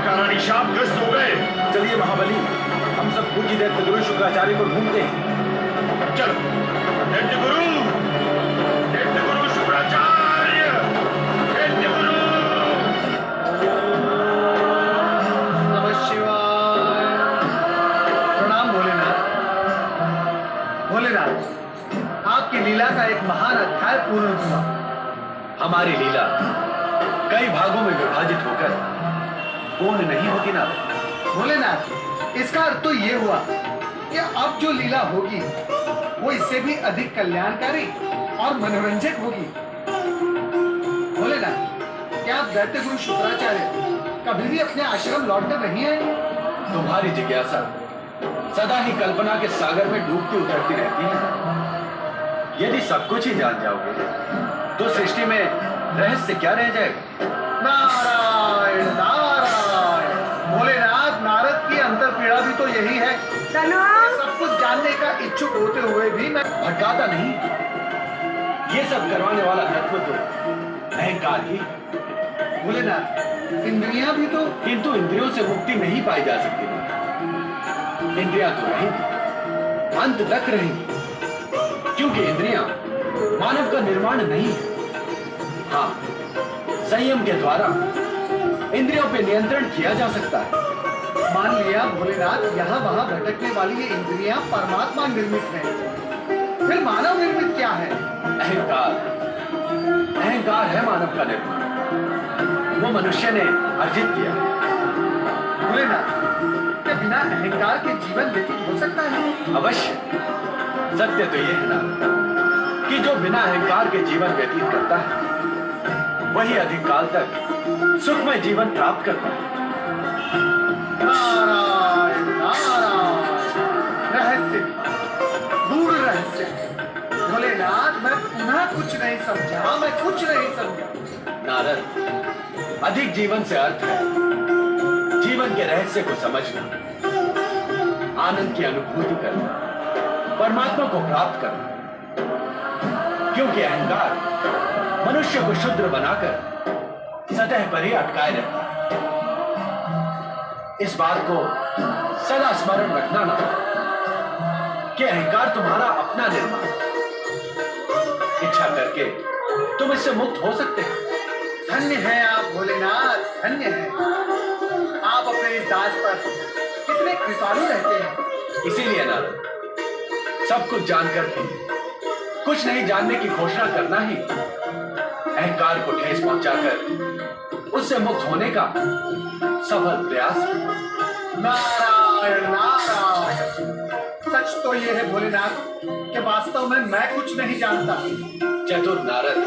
महारानी शापग्रस्त हो गए। चलिए महाबली, हम सब पूज्य दैत्य गुरु शुक्राचार्य को ढूंढते हैं। चलो। दैत्य गुरु शुक्राचार्य, दैत्य गुरु। नमः शिवाय। प्रणाम भोलेनाथ। भोलेनाथ, आपकी लीला का एक महान अध्याय पूर्ण हुआ। हमारी लीला कई भागों में विभाजित होकर पूर्ण नहीं होती ना। भोलेनाथ, इसका अर्थ तो ये हुआ कि अब जो लीला होगी वो इससे भी अधिक कल्याणकारी और मनोरंजक होगी। भोलेनाथ, क्या आप दैत्य गुरु शुक्राचार्य कभी भी अपने आश्रम लौटकर नहीं आए? तुम्हारी जिज्ञासा सदा ही कल्पना के सागर में डूबती उतरती रहती है। यदि सब कुछ ही जान जाओगे तो सृष्टि में रहस्य क्या रह जाएगा? नारायण नारायण। भोलेनाथ, नारद की अंतर्पीड़ा भी तो यही है। सब कुछ जानने का इच्छुक होते हुए भी मैं भटकाता नहीं। ये सब करवाने वाला तत्व तो अहंकार ही। भोलेनाथ, इंद्रियां भी तो। किंतु इंद्रियों से मुक्ति नहीं पाई जा सकती। इंद्रियां तो रहेंगी, अंत तक रहेंगी, क्योंकि इंद्रियां मानव का निर्माण नहीं है। हाँ, संयम के द्वारा इंद्रियों पे नियंत्रण किया जा सकता है। मान लिया भोलेनाथ, यहाँ वहाँ भटकने वाली ये इंद्रियां परमात्मा निर्मित हैं, फिर मानव निर्मित क्या है? अहंकार है मानव का निर्माण। वो मनुष्य ने अर्जित किया। भोलेनाथ, क्या बिना अहंकार के जीवन व्यतीत हो सकता है? अवश्य। सत्य तो ये है ना कि जो बिना अहंकार के जीवन व्यतीत करता है वही अधिक काल तक सुखमय जीवन प्राप्त करता है। नारायण नारायण। रहस्य, गूढ़ रहस्य। भोलेनाथ, मैं पुनः कुछ नहीं समझा, मैं कुछ नहीं समझा। नारद, अधिक जीवन से अर्थ है जीवन के रहस्य को समझना, आनंद की अनुभूति करना, परमात्मा को प्राप्त करना। क्योंकि अहंकार मनुष्य को शुद्र बनाकर सतह पर ही अटकाए रहता है। इस बात को सदा स्मरण रखना ना कि अहंकार तुम्हारा अपना निर्माण। इच्छा करके तुम इससे मुक्त हो सकते हो। धन्य है आप भोलेनाथ, धन्य है आप। अपने इस दास पर कितने कृपालु रहते हैं। इसीलिए नारद, सब कुछ जानकर भी कुछ नहीं जानने की घोषणा करना ही अहंकार को ठेस पहुंचाकर उससे मुक्त होने का सफल प्रयास है। नारायण नारायण। सच तो ये है भोलेनाथ कि वास्तव में मैं कुछ नहीं जानता। चतुर नारद,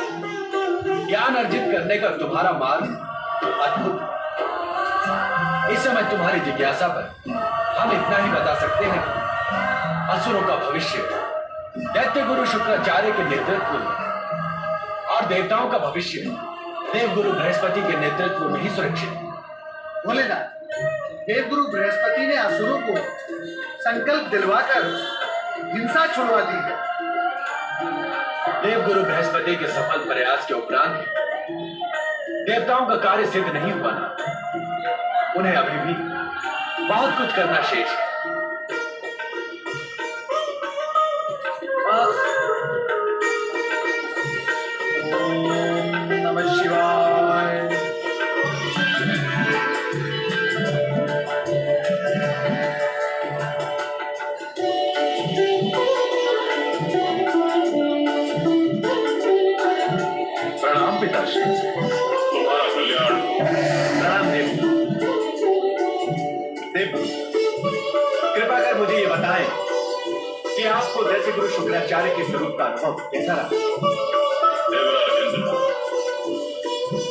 ज्ञान अर्जित करने का तुम्हारा मार्ग अद्भुत है। इस समय तुम्हारी जिज्ञासा पर हम इतना ही बता सकते हैं कि असुरों का भविष्य दैत्य गुरु शुक्राचार्य के नेतृत्व में और देवताओं का भविष्य देवगुरु बृहस्पति के नेतृत्व में ही सुरक्षित है। भोलेनाथ, देवगुरु बृहस्पति ने असुरों को संकल्प दिलवाकर हिंसा छुड़वा दी है। देवगुरु बृहस्पति के सफल प्रयास के उपरांत देवताओं का कार्य सिद्ध नहीं हुआ ना। उन्हें अभी भी बहुत कुछ करना शेष है। नमः शिवाय। प्रणाम पिताश्री। तुम्हारा कल्याण। प्रणाम देवगुरु। कृपा कर मुझे ये बताएं कि आपको दैत्य गुरु शुक्राचार्य के स्वरूप का अनुभव कैसा रहा? देवराज इंद्र,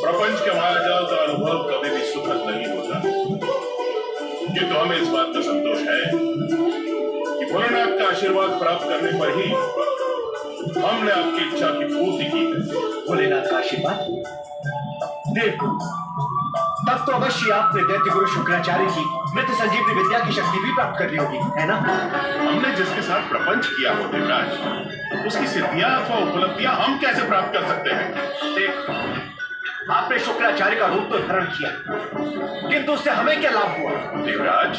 प्रपंच के मायाजाल का अनुभव कभी भी सुखद नहीं होता, किंतु हमें इस बात का संतोष है कि भोलेनाथ का आशीर्वाद प्राप्त करने पर ही हमने आपकी इच्छा की पूर्ति की है। भोलेनाथ का आशीर्वाद? देवगुरु, तब तो अवश्य आपने दैत्य गुरु शुक्राचार्य की मृत संजीवनी विद्या की शक्ति भी प्राप्त कर ली होगी, है ना? हमने जिसके साथ प्रपंच किया हो देवराज, उसकी सिद्धियां अथवा उपलब्धियां हम कैसे प्राप्त कर सकते हैं? आपने शुक्राचार्य का रूप तो धारण किया, किंतु उससे हमें क्या लाभ हुआ? देवराज,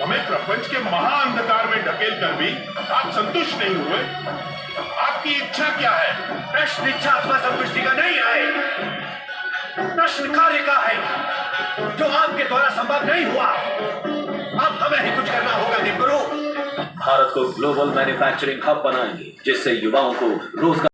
हमें प्रपंच के महाअंधकार में ढकेल कर भी आप संतुष्ट नहीं हुए। आपकी इच्छा क्या है? प्रश्न इच्छा अथवा संतुष्टि का नहीं है, प्रश्न कार्य का है, जो आपके द्वारा संभव नहीं हुआ। अब हमें ही कुछ करना होगा देवगुरु। भारत को ग्लोबल मैन्युफैक्चरिंग हब बनाएंगे, जिससे युवाओं को रोजगार